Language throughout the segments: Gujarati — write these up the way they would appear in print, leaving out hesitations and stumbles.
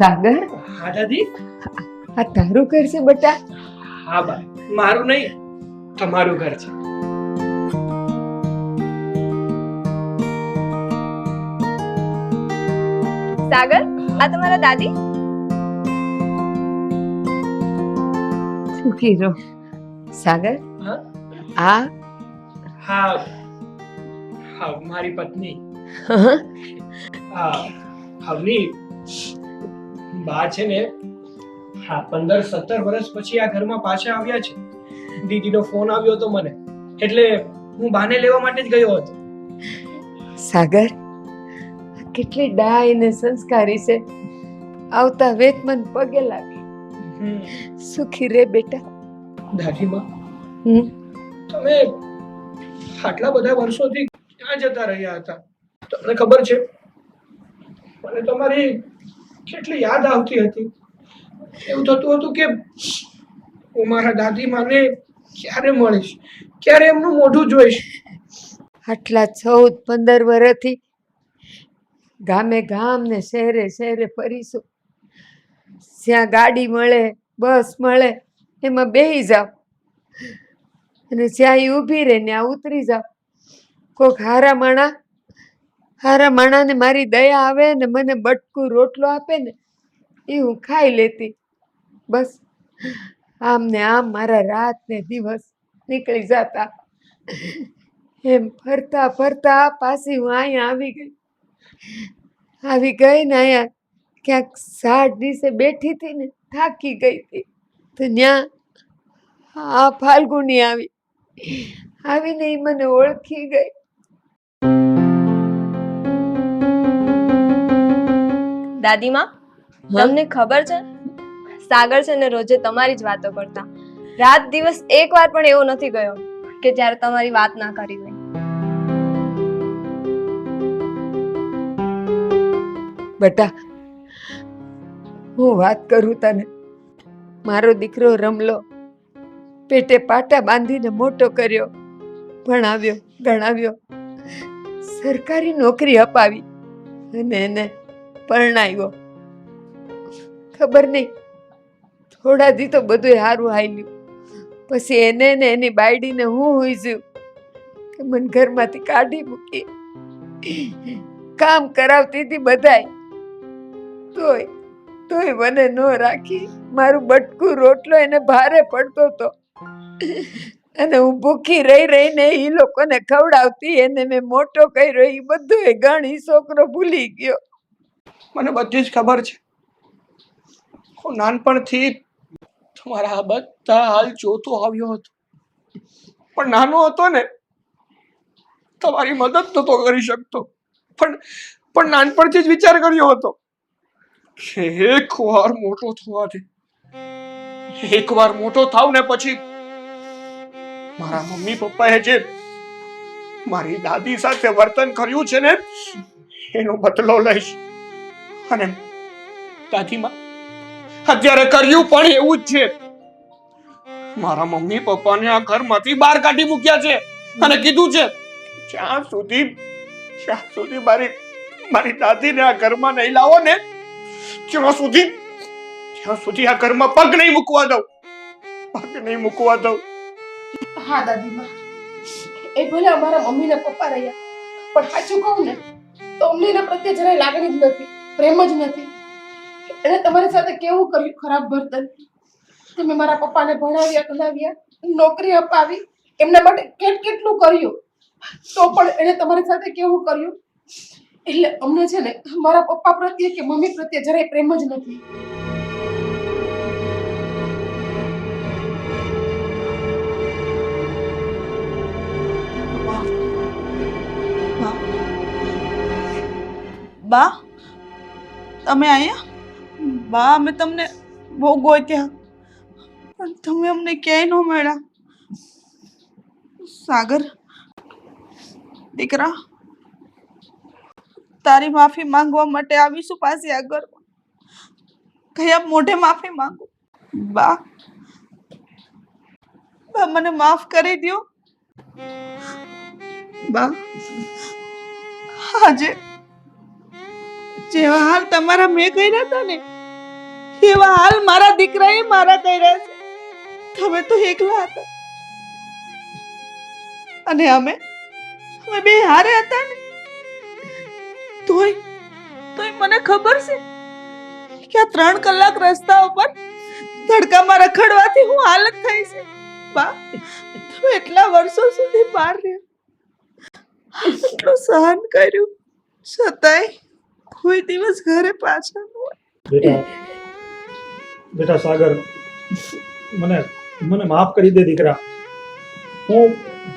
સાગર, હા દાદી. આ તારું ઘર છે બેટા? હા બા, મારું નહીં, તમારું ઘર છે. સાગર, આ તમારા દાદી? સુખી રહો. સાગર, હા આ હા હા, મારી પત્ની. હા, હવની બા છે ને, હા 15-17 વર્ષ પછી આ ઘરમાં પાછા આવ્યા છે. દીદીનો ફોન આવ્યો હતો મને, એટલે હું બાને લેવા માટે જ ગયો હતો. સાગર, કેટલી ડાય ને સંસ્કારી છે. આવતા વેત મન પગે લાગી. સુખી રે બેટા. દાદીમાં, હમ તમે આટલા બધા વર્ષોથી ક્યાં જતા રહ્યા હતા? તમને ખબર છે, મને તમારી કેટલી યાદ આવતી હતી. એવું થતું હતું કે હું મારા દાદીમાને ક્યારે મળીશ, ક્યારે એમનું મોઢું જોઈશ. આટલા 14-15 વર્ષથી ગામે ગામ ને શહેરે શહેરે ફરીશું. જ્યાં ગાડી મળે, બસ મળે, એમાં બેહી જાવ અને જ્યાં ઈ ઊભી રહે ત્યાં ઉતરી જાવ. કોક હારા માણાને મારી દયા આવે ને મને બટકું રોટલો આપે ને એ હું ખાઈ લેતી. બસ આમ ને આમ મારા રાત ને દિવસ નીકળી જતા. એમ ફરતા ફરતા પાછી હું અહીંયા આવી ગઈ ને અહીંયા ક્યાંક ઝાડ નીચે બેઠી હતી ને થાકી ગઈ હતી તો ત્યાં આ ફાલ્ગુની આવીને ઈ મને ઓળખી ગઈ. દાદીમાં, હા? તમને ખબર છે, સાગર છે ને રોજે તમારી જ વાતો કરતા. રાત દિવસ એકવાર પણ એવો નથી ગયો કે જ્યારે તમારી વાત ના કરી હોય. બેટા, હું વાત કરું તને. મારો દીકરો રમલો પેટે પાટા બાંધીને મોટો કર્યો, ભણાવ્યો ગણાવ્યો, સરકારી નોકરી અપાવી અને એને પરણાવ્યો. ખબર નહીં, થોડા દી તો બધું સારું હાલ્યું. પછી એને ને એની બાયડીને હું હુંજ્યું કે મને ઘરમાંથી કાઢી મૂકી. કામ કરાવતી હતી બધાય, તોય મને ન રાખી. મારું બટકું રોટલો એને ભારે પડતો હતો અને હું ભૂખી રહીને એ લોકોને ખવડાવતી. એને મેં મોટો કર્યો, એ બધું ગણી છોકરો ભૂલી ગયો. મને બધી જ ખબર છે. હું નાનપણથી તમારા આ બધા હાલ જોતો આવ્યો હતો, પણ નાનો હતો ને, તમારી મદદ નહોતો કરી શકતો. પણ નાનપણથી જ વિચાર કર્યો હતો કે એકવાર મોટો થાવ ને પછી મારા મમ્મી પપ્પાએ જે મારી દાદી સાથે વર્તન કર્યું છે ને એનો બદલો લઈશ. અને દાદીમાં, અત્યારે કર્યું પણ એવું જ છે. મારા મમ્મી પપ્પાને આ ઘરમાંથી બહાર કાઢી મૂક્યા છે અને કીધું છે જ્યાં સુધી મારી દાદીને આ ઘરમાં નહીં લાવો ને ત્યાં સુધી આ ઘરમાં પગ નહીં મૂકવા દઉં. હા દાદીમાં, એ ભલે અમારા મમ્મી ને પપ્પા રહ્યા, પણ સાચું કહું ને તો અમને એના પ્રત્યે જરાય લાગણી જ નથી, પ્રેમ જ નથી. એને તમારી સાથે કેવું કર્યું ખરાબ વર્તન. તમે મારા પપ્પાને ભણાવ્યા ગણાવ્યા, નોકરી અપાવી, એમના માટે કેટલું કર્યું, તો પણ એને તમારી સાથે કેવું કર્યું. એટલે અમને છે ને મારા પપ્પા પ્રત્યે કે મમ્મી પ્રત્યે જરાય પ્રેમ જ નથી. બા, તમે અહીંયા? બા, અમે તમને બહુ ગોત્યા પણ તમે અમને ક્યાંય ન મળ્યા. સાગર દીકરા, તારી માફી માંગવા માટે આવીશું પાછી આ ઘરમાં. કયા મોઢે માફી માંગુ? બા, મને માફ કરી દો. બા, આજે જેવા હાલ તમારા મેં કર્યા હતા ને એવા હાલ મારા દીકરાએ મારા કર્યા છે. તમે તો એકલા હતા અને અમે બે હારે હતા ને. તોય મને ખબર છે કે આ 3 કલાક રસ્તા ઉપર તડકામાં રખડવાથી હું હાલત થઈ છે. બા, તમે એટલા વર્ષો સુધી બહાર રહ્યા, એટલું સહન કર્યું, છતાંય કોઈ દિવસ ઘરે પાછા ન હોય. બેટા સાગર, મને માફ કરી દે દીકરા.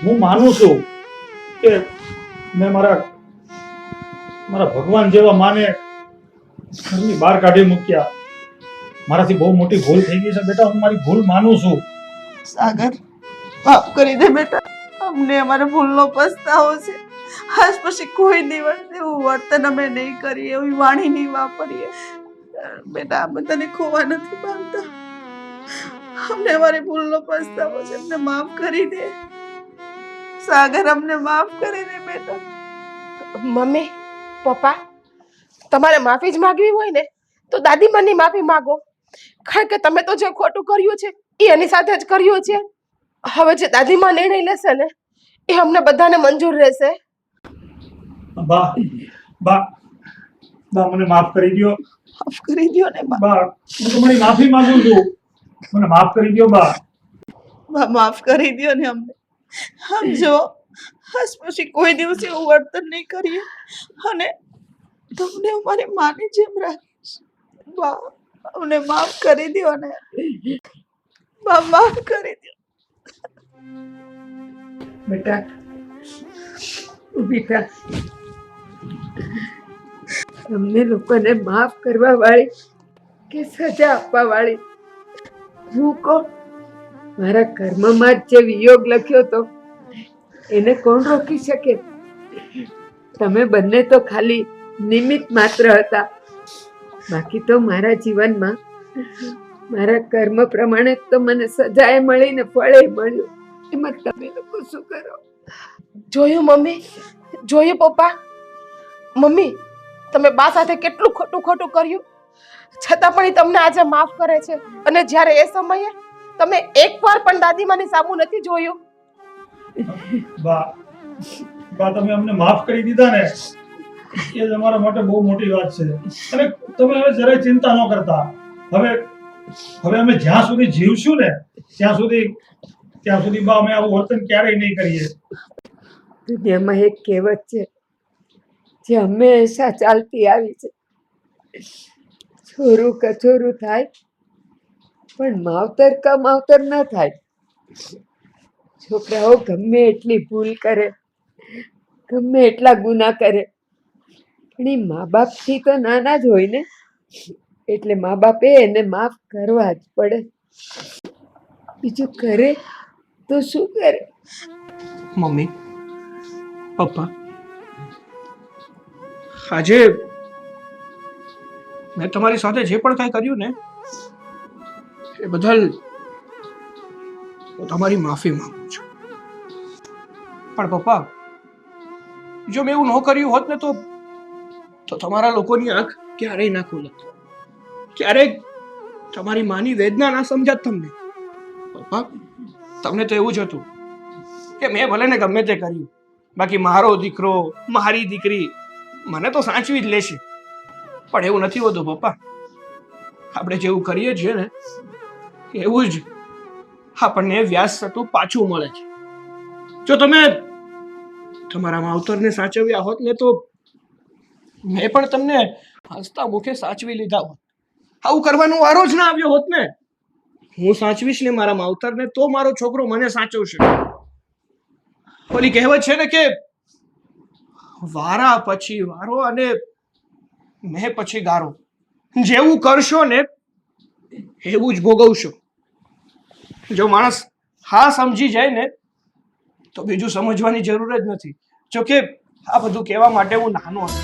હું માનું છું કે મેં મારા ભગવાન જેવા માને ઘરની બહાર કાઢી મૂક્યા. મારાથી બહુ મોટી ભૂલ થઈ ગઈ છે બેટા. હું મારી ભૂલ માનું છું. સાગર, માફ કરી દે બેટા. અમને અમારા ભૂલનો પસ્તાવો છે. આજ પછી કોઈ દિવસ એવું વર્તન અમે નહીં કરીએ, એવી વાણી નહીં વાપરીએ. બેટા, અમે તને ખોવા નથી માંગતા. અમને અમારી ભૂલનો પસ્તાવો છે. અમને માફ કરી દે સાગર, અમને માફ કરી દે બેટા. મમ્મી, પપ્પા, તમારે માફી જ માંગવી હોય ને તો દાદીમાની માફી માંગો. કારણ કે તમે તો જે ખોટું કર્યું છે એ એની સાથે જ કર્યું છે. હવે જે દાદીમાં નિર્ણય લેશે ને એ અમને બધાને મંજૂર રહેશે. બા મને માફ કરી દો. માફ કરી દો ને બા. બા, હું તમારી માફી માંગુ છું. મને માફ કરી દો બા. બા, માફ કરી દો ને અમને. સમજો, આજ પછી કોઈ દિવસ એવું વર્તન નહીં કરીએ અને તમને અમારી માની જેમ રાખીશ. બા, અમને માફ કરી દો ને બા, માફ કરી દો. બેટા ઊભી થા. તમને લોકોને માફ કરવા વાળી કે સજા આપવા વાળી હું કોણ? મારા કર્મમાં જ જે વિયોગ લખ્યો તો એને કોણ રોકી શકે? તમે બંને તો ખાલી નિમિત્ત માત્ર હતા. બાકી તો મારા જીવનમાં મારા કર્મ પ્રમાણે તો મને સજાએ મળી ને ફળે મળ્યું. એમાં તમે લોકો શું કરો? જોયું મમ્મી, જોયું પપ્પા. મમ્મી, તમે બા સાથે કેટલું ખોટું કર્યું, છતાં પણ એ તમને આજે માફ કરે છે. અને જ્યારે એ સમયે તમે એકવાર પણ દાદીમાની સામું નથી જોયું. બા, તમે અમને માફ કરી દીધા ને, એ જ અમારા માટે બહુ મોટી વાત છે. અને તમે હવે જરાય ચિંતા ન કરતા. હવે અમે જ્યાં સુધી જીવશું ને ત્યાં સુધી બા અમે આવું વર્તન ક્યારેય નહીં કરીએ. દુનિયામાં એક કહેવત છે જે હંમેશા ચાલતી આવી છે, છોરું કચોરું થાય પણ માવતર કમાવતર ન થાય. છોકરાઓ ગમે એટલી ભૂલ કરે, ગમે એટલા ગુના કરે, પણ એ મા બાપથી તો નાના જ હોય ને, એટલે મા બાપે એને માફ કરવા જ પડે. બીજું કરે તો શું કરે? મમ્મી, પપ્પા, આજે મેં તમારી સાથે જે પણ કાંઈ કર્યું ને એ બદલ હું તમારી માફી માંગુ છું. પણ પપ્પા, જો મેં એવું ન કર્યું હોત ને તો તમારા લોકોની આંખ ક્યારેય ના ખુલત, ક્યારેય તમારી માની વેદના ના સમજાત તમને. પપ્પા, તમને તો એવું જ હતું કે મેં ભલે ને ગમે તે કર્યું, બાકી મારો દીકરો, મારી દીકરી મને તો સાચવી જ લેશે. પણ એવું નથી હોતું પપ્પા. આપણે જેવું કરીએ છીએ ને એવું જ આપણને વ્યાસ થતું પાછું મળે છે. જો તમે તમારા માવતરને સાચવ્યા હોત ને તો મેં પણ તમને હસતા મુખે સાચવી લીધા હોત. આવું કરવાનો વારો જ ના આવ્યો હોત ને. હું સાચવીશ ને મારા માવતરને તો મારો છોકરો મને સાચવશે. ઓલી કહેવત છે ને કે વારા પછી વારો અને મેં પછી ગારો. જેવું કરશો ને એવું જ ભોગવશો. જો માણસ હા સમજી જાય ને તો બીજું સમજવાની જરૂર જ નથી. જો કે આ બધું કહેવા માટે હું નાનો હતો.